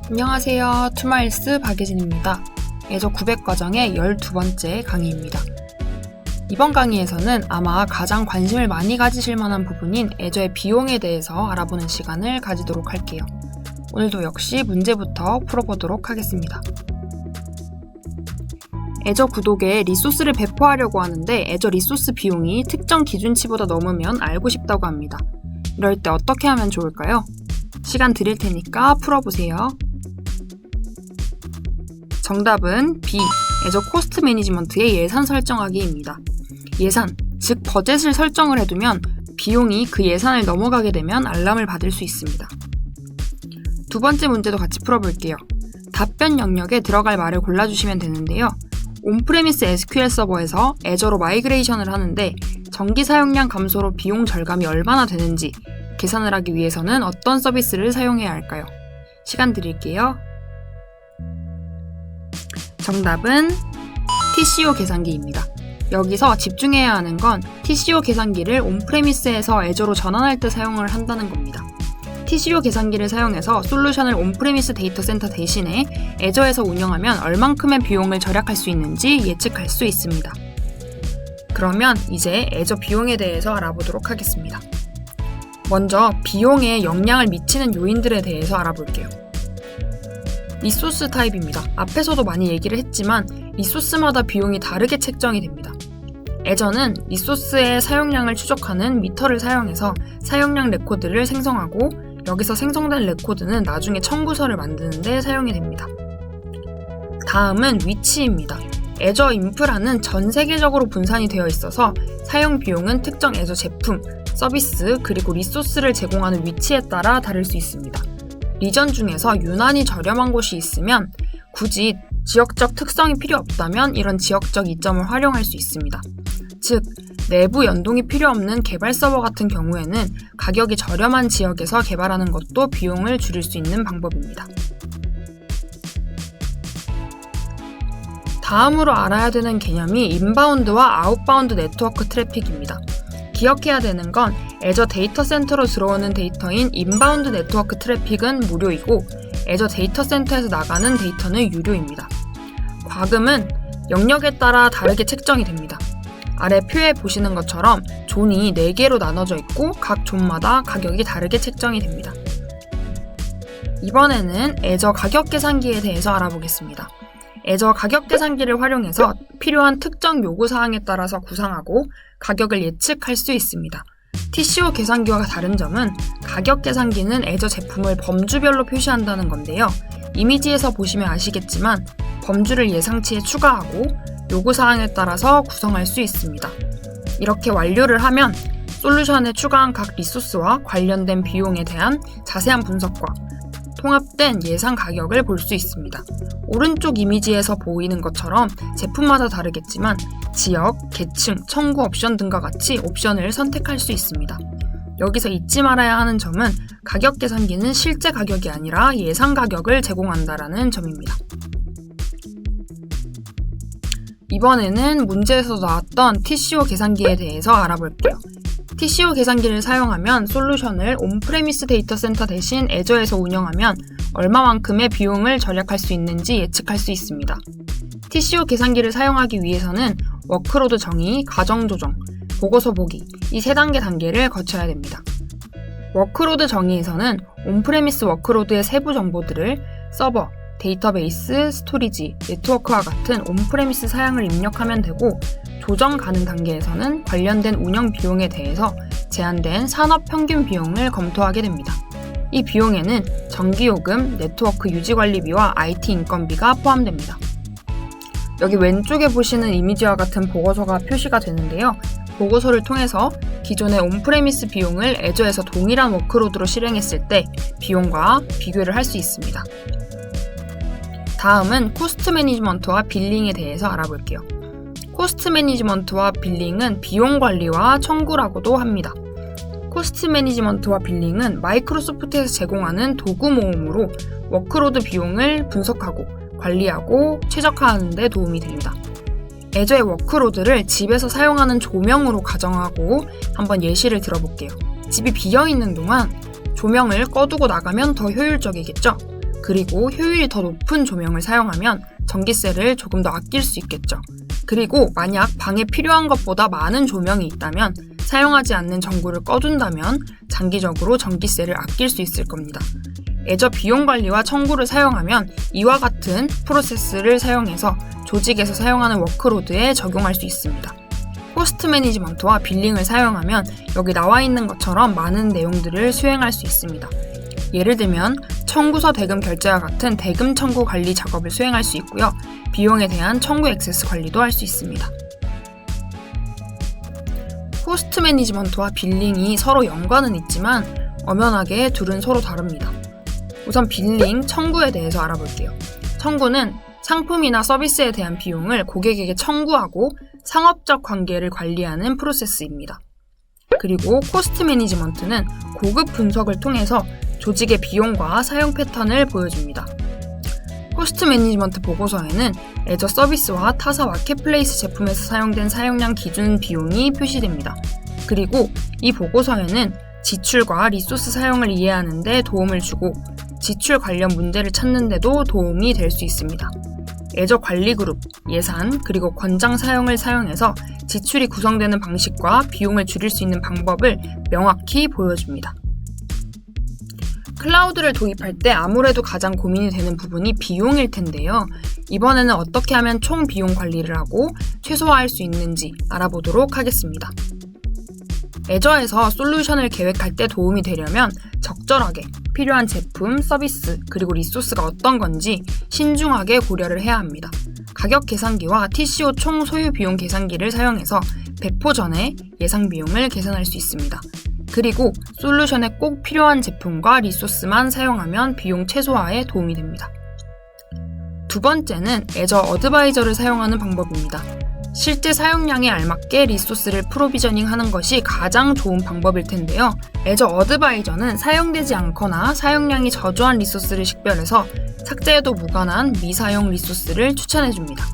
안녕하세요. 투마일스 박예진입니다. 애저 900 과정의 12번째 강의입니다. 이번 강의에서는 아마 가장 관심을 많이 가지실 만한 부분인 애저의 비용에 대해서 알아보는 시간을 가지도록 할게요. 오늘도 역시 문제부터 풀어보도록 하겠습니다. 애저 구독에 리소스를 배포하려고 하는데 애저 리소스 비용이 특정 기준치보다 넘으면 알고 싶다고 합니다. 이럴 때 어떻게 하면 좋을까요? 시간 드릴 테니까 풀어보세요. 정답은 B. 애저 코스트 매니지먼트의 예산 설정하기입니다. 예산, 즉 버젯을 설정을 해두면 비용이 그 예산을 넘어가게 되면 알람을 받을 수 있습니다. 두 번째 문제도 같이 풀어볼게요. 답변 영역에 들어갈 말을 골라주시면 되는데요. 온프레미스 SQL 서버에서 애저로 마이그레이션을 하는데 전기 사용량 감소로 비용 절감이 얼마나 되는지 계산을 하기 위해서는 어떤 서비스를 사용해야 할까요? 시간 드릴게요. 정답은 TCO 계산기입니다. 여기서 집중해야 하는 건 TCO 계산기를 온프레미스에서 애저로 전환할 때 사용을 한다는 겁니다. TCO 계산기를 사용해서 솔루션을 온프레미스 데이터 센터 대신에 애저에서 운영하면 얼만큼의 비용을 절약할 수 있는지 예측할 수 있습니다. 그러면 이제 애저 비용에 대해서 알아보도록 하겠습니다. 먼저 비용에 영향을 미치는 요인들에 대해서 알아볼게요. 리소스 타입입니다. 앞에서도 많이 얘기를 했지만 리소스마다 비용이 다르게 책정이 됩니다. 애저는 리소스의 사용량을 추적하는 미터를 사용해서 사용량 레코드를 생성하고 여기서 생성된 레코드는 나중에 청구서를 만드는 데 사용이 됩니다. 다음은 위치입니다. 애저 인프라는 전 세계적으로 분산이 되어 있어서 사용 비용은 특정 애저 제품, 서비스, 그리고 리소스를 제공하는 위치에 따라 다를 수 있습니다. 리전 중에서 유난히 저렴한 곳이 있으면 굳이 지역적 특성이 필요 없다면 이런 지역적 이점을 활용할 수 있습니다. 즉, 내부 연동이 필요 없는 개발 서버 같은 경우에는 가격이 저렴한 지역에서 개발하는 것도 비용을 줄일 수 있는 방법입니다. 다음으로 알아야 되는 개념이 인바운드와 아웃바운드 네트워크 트래픽입니다. 기억해야 되는 건 애저 데이터 센터로 들어오는 데이터인 인바운드 네트워크 트래픽은 무료이고 애저 데이터 센터에서 나가는 데이터는 유료입니다. 과금은 영역에 따라 다르게 책정이 됩니다. 아래 표에 보시는 것처럼 존이 4개로 나눠져 있고 각 존마다 가격이 다르게 책정이 됩니다. 이번에는 애저 가격 계산기에 대해서 알아보겠습니다. 애저 가격 계산기를 활용해서 필요한 특정 요구사항에 따라서 구상하고 가격을 예측할 수 있습니다. TCO 계산기와 다른 점은 가격 계산기는 애저 제품을 범주별로 표시한다는 건데요. 이미지에서 보시면 아시겠지만 범주를 예상치에 추가하고 요구사항에 따라서 구성할 수 있습니다. 이렇게 완료를 하면 솔루션에 추가한 각 리소스와 관련된 비용에 대한 자세한 분석과 통합된 예상 가격을 볼 수 있습니다. 오른쪽 이미지에서 보이는 것처럼 제품마다 다르겠지만 지역, 계층, 청구 옵션 등과 같이 옵션을 선택할 수 있습니다. 여기서 잊지 말아야 하는 점은 가격 계산기는 실제 가격이 아니라 예상 가격을 제공한다는 점입니다. 이번에는 문제에서 나왔던 TCO 계산기에 대해서 알아볼게요. TCO 계산기를 사용하면 솔루션을 온프레미스 데이터 센터 대신 애저에서 운영하면 얼마만큼의 비용을 절약할 수 있는지 예측할 수 있습니다. TCO 계산기를 사용하기 위해서는 워크로드 정의, 가정 조정, 보고서 보기 이 3단계 단계를 거쳐야 됩니다. 워크로드 정의에서는 온프레미스 워크로드의 세부 정보들을 서버, 데이터베이스, 스토리지, 네트워크와 같은 온프레미스 사양을 입력하면 되고 조정 가능 단계에서는 관련된 운영 비용에 대해서 제한된 산업 평균 비용을 검토하게 됩니다. 이 비용에는 전기요금, 네트워크 유지관리비와 IT 인건비가 포함됩니다. 여기 왼쪽에 보시는 이미지와 같은 보고서가 표시가 되는데요. 보고서를 통해서 기존의 온프레미스 비용을 애저에서 동일한 워크로드로 실행했을 때 비용과 비교를 할 수 있습니다. 다음은 코스트 매니지먼트와 빌링에 대해서 알아볼게요. 코스트 매니지먼트와 빌링은 비용 관리와 청구라고도 합니다. 코스트 매니지먼트와 빌링은 마이크로소프트에서 제공하는 도구 모음으로 워크로드 비용을 분석하고 관리하고 최적화하는 데 도움이 됩니다. 애저의 워크로드를 집에서 사용하는 조명으로 가정하고 한번 예시를 들어볼게요. 집이 비어있는 동안 조명을 꺼두고 나가면 더 효율적이겠죠? 그리고 효율이 더 높은 조명을 사용하면 전기세를 조금 더 아낄 수 있겠죠. 그리고 만약 방에 필요한 것보다 많은 조명이 있다면 사용하지 않는 전구를 꺼둔다면 장기적으로 전기세를 아낄 수 있을 겁니다. 애저 비용 관리와 청구를 사용하면 이와 같은 프로세스를 사용해서 조직에서 사용하는 워크로드에 적용할 수 있습니다. 코스트 매니지먼트와 빌링을 사용하면 여기 나와 있는 것처럼 많은 내용들을 수행할 수 있습니다. 예를 들면 청구서 대금 결제와 같은 대금 청구 관리 작업을 수행할 수 있고요. 비용에 대한 청구 액세스 관리도 할 수 있습니다. 코스트 매니지먼트와 빌링이 서로 연관은 있지만 엄연하게 둘은 서로 다릅니다. 우선 빌링, 청구에 대해서 알아볼게요. 청구는 상품이나 서비스에 대한 비용을 고객에게 청구하고 상업적 관계를 관리하는 프로세스입니다. 그리고 코스트 매니지먼트는 고급 분석을 통해서 조직의 비용과 사용 패턴을 보여줍니다. 코스트 매니지먼트 보고서에는 애저 서비스와 타사 마켓플레이스 제품에서 사용된 사용량 기준 비용이 표시됩니다. 그리고 이 보고서에는 지출과 리소스 사용을 이해하는 데 도움을 주고 지출 관련 문제를 찾는 데도 도움이 될 수 있습니다. 애저 관리 그룹, 예산, 그리고 권장 사용을 사용해서 지출이 구성되는 방식과 비용을 줄일 수 있는 방법을 명확히 보여줍니다. 클라우드를 도입할 때 아무래도 가장 고민이 되는 부분이 비용일 텐데요. 이번에는 어떻게 하면 총 비용 관리를 하고 최소화할 수 있는지 알아보도록 하겠습니다. 애저에서 솔루션을 계획할 때 도움이 되려면 적절하게 필요한 제품, 서비스, 그리고 리소스가 어떤 건지 신중하게 고려를 해야 합니다. 가격 계산기와 TCO 총 소요 비용 계산기를 사용해서 배포 전에 예상 비용을 계산할 수 있습니다. 그리고 솔루션에 꼭 필요한 제품과 리소스만 사용하면 비용 최소화에 도움이 됩니다. 두 번째는 애저 어드바이저를 사용하는 방법입니다. 실제 사용량에 알맞게 리소스를 프로비저닝 하는 것이 가장 좋은 방법일 텐데요. 애저 어드바이저는 사용되지 않거나 사용량이 저조한 리소스를 식별해서 삭제해도 무관한 미사용 리소스를 추천해줍니다.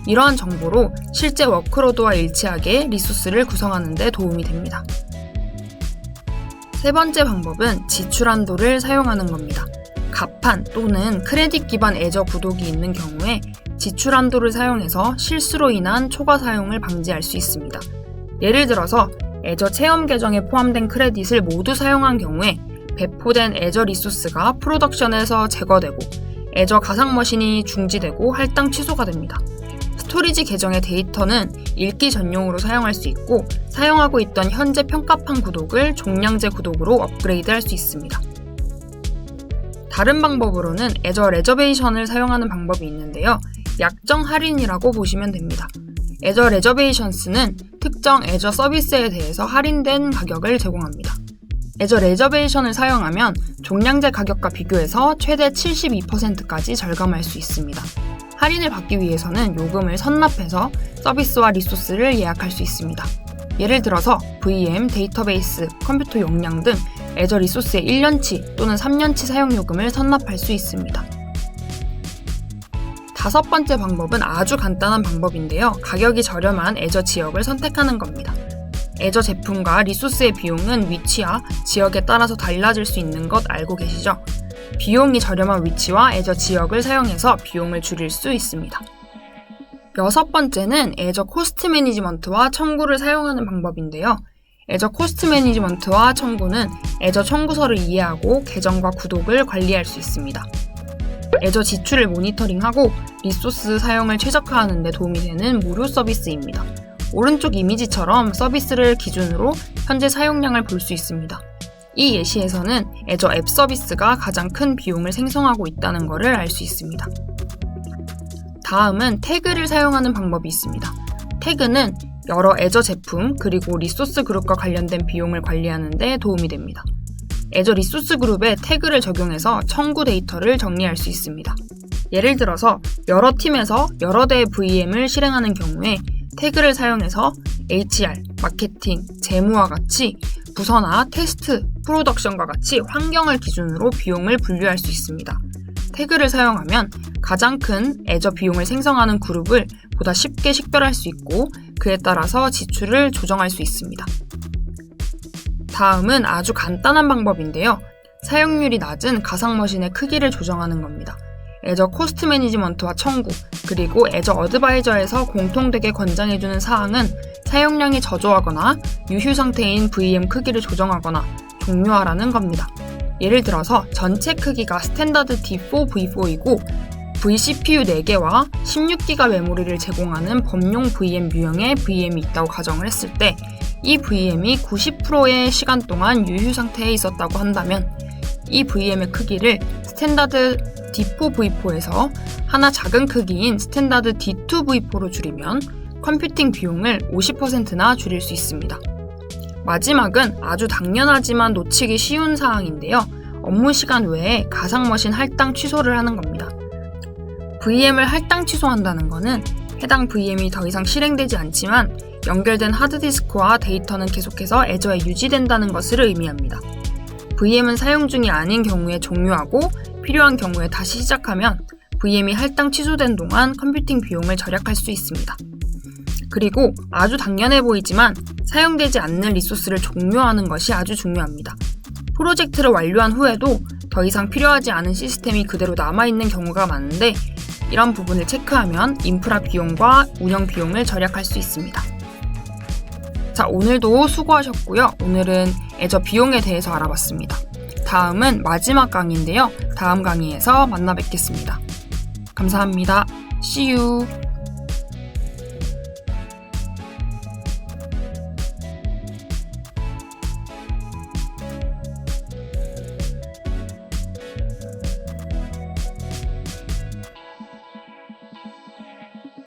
이러한 정보로 실제 워크로드와 일치하게 리소스를 구성하는 데 도움이 됩니다. 세 번째 방법은 지출 한도를 사용하는 겁니다. 가판 또는 크레딧 기반 애저 구독이 있는 경우에 지출 한도를 사용해서 실수로 인한 초과 사용을 방지할 수 있습니다. 예를 들어서 애저 체험 계정에 포함된 크레딧을 모두 사용한 경우에 배포된 애저 리소스가 프로덕션에서 제거되고 애저 가상 머신이 중지되고 할당 취소가 됩니다. 스토리지 계정의 데이터는 읽기 전용으로 사용할 수 있고 사용하고 있던 현재 평가판 구독을 종량제 구독으로 업그레이드할 수 있습니다. 다른 방법으로는 애저 레저베이션을 사용하는 방법이 있는데요. 약정 할인이라고 보시면 됩니다. 애저 레저베이션스는 특정 애저 서비스에 대해서 할인된 가격을 제공합니다. 애저 레저베이션을 사용하면 종량제 가격과 비교해서 최대 72%까지 절감할 수 있습니다. 할인을 받기 위해서는 요금을 선납해서 서비스와 리소스를 예약할 수 있습니다. 예를 들어서 VM, 데이터베이스, 컴퓨터 용량 등 애저 리소스의 1년치 또는 3년치 사용 요금을 선납할 수 있습니다. 다섯 번째 방법은 아주 간단한 방법인데요. 가격이 저렴한 애저 지역을 선택하는 겁니다. 애저 제품과 리소스의 비용은 위치와 지역에 따라서 달라질 수 있는 것 알고 계시죠? 비용이 저렴한 위치와 애저 지역을 사용해서 비용을 줄일 수 있습니다. 여섯 번째는 애저 코스트 매니지먼트와 청구를 사용하는 방법인데요. 애저 코스트 매니지먼트와 청구는 애저 청구서를 이해하고 계정과 구독을 관리할 수 있습니다. 애저 지출을 모니터링하고 리소스 사용을 최적화하는 데 도움이 되는 무료 서비스입니다. 오른쪽 이미지처럼 서비스를 기준으로 현재 사용량을 볼 수 있습니다. 이 예시에서는 애저 앱 서비스가 가장 큰 비용을 생성하고 있다는 것을 알 수 있습니다. 다음은 태그를 사용하는 방법이 있습니다. 태그는 여러 애저 제품 그리고 리소스 그룹과 관련된 비용을 관리하는 데 도움이 됩니다. 애저 리소스 그룹에 태그를 적용해서 청구 데이터를 정리할 수 있습니다. 예를 들어서 여러 팀에서 여러 대의 VM을 실행하는 경우에 태그를 사용해서 HR, 마케팅, 재무와 같이 부서나 테스트, 프로덕션과 같이 환경을 기준으로 비용을 분류할 수 있습니다. 태그를 사용하면 가장 큰 애저 비용을 생성하는 그룹을 보다 쉽게 식별할 수 있고 그에 따라서 지출을 조정할 수 있습니다. 다음은 아주 간단한 방법인데요. 사용률이 낮은 가상머신의 크기를 조정하는 겁니다. 애저 코스트 매니지먼트와 청구, 그리고 애저 어드바이저에서 공통되게 권장해주는 사항은 사용량이 저조하거나 유휴 상태인 VM 크기를 조정하거나 종료하라는 겁니다. 예를 들어서 전체 크기가 스탠다드 D4 V4이고 vCPU 4개와 16기가 메모리를 제공하는 범용 VM 유형의 VM이 있다고 가정을 했을 때 이 VM이 90%의 시간 동안 유휴 상태에 있었다고 한다면 이 VM의 크기를 스탠다드 D4 V4에서 하나 작은 크기인 스탠다드 D2 V4로 줄이면 컴퓨팅 비용을 50%나 줄일 수 있습니다. 마지막은 아주 당연하지만 놓치기 쉬운 사항인데요. 업무 시간 외에 가상머신 할당 취소를 하는 겁니다. VM을 할당 취소한다는 것은 해당 VM이 더 이상 실행되지 않지만 연결된 하드디스크와 데이터는 계속해서 애저에 유지된다는 것을 의미합니다. VM은 사용 중이 아닌 경우에 종료하고 필요한 경우에 다시 시작하면 VM이 할당 취소된 동안 컴퓨팅 비용을 절약할 수 있습니다. 그리고 아주 당연해 보이지만 사용되지 않는 리소스를 종료하는 것이 아주 중요합니다. 프로젝트를 완료한 후에도 더 이상 필요하지 않은 시스템이 그대로 남아있는 경우가 많은데 이런 부분을 체크하면 인프라 비용과 운영 비용을 절약할 수 있습니다. 자, 오늘도 수고하셨고요. 오늘은 애저 비용에 대해서 알아봤습니다. 다음은 마지막 강의인데요. 다음 강의에서 만나 뵙겠습니다. 감사합니다. See you!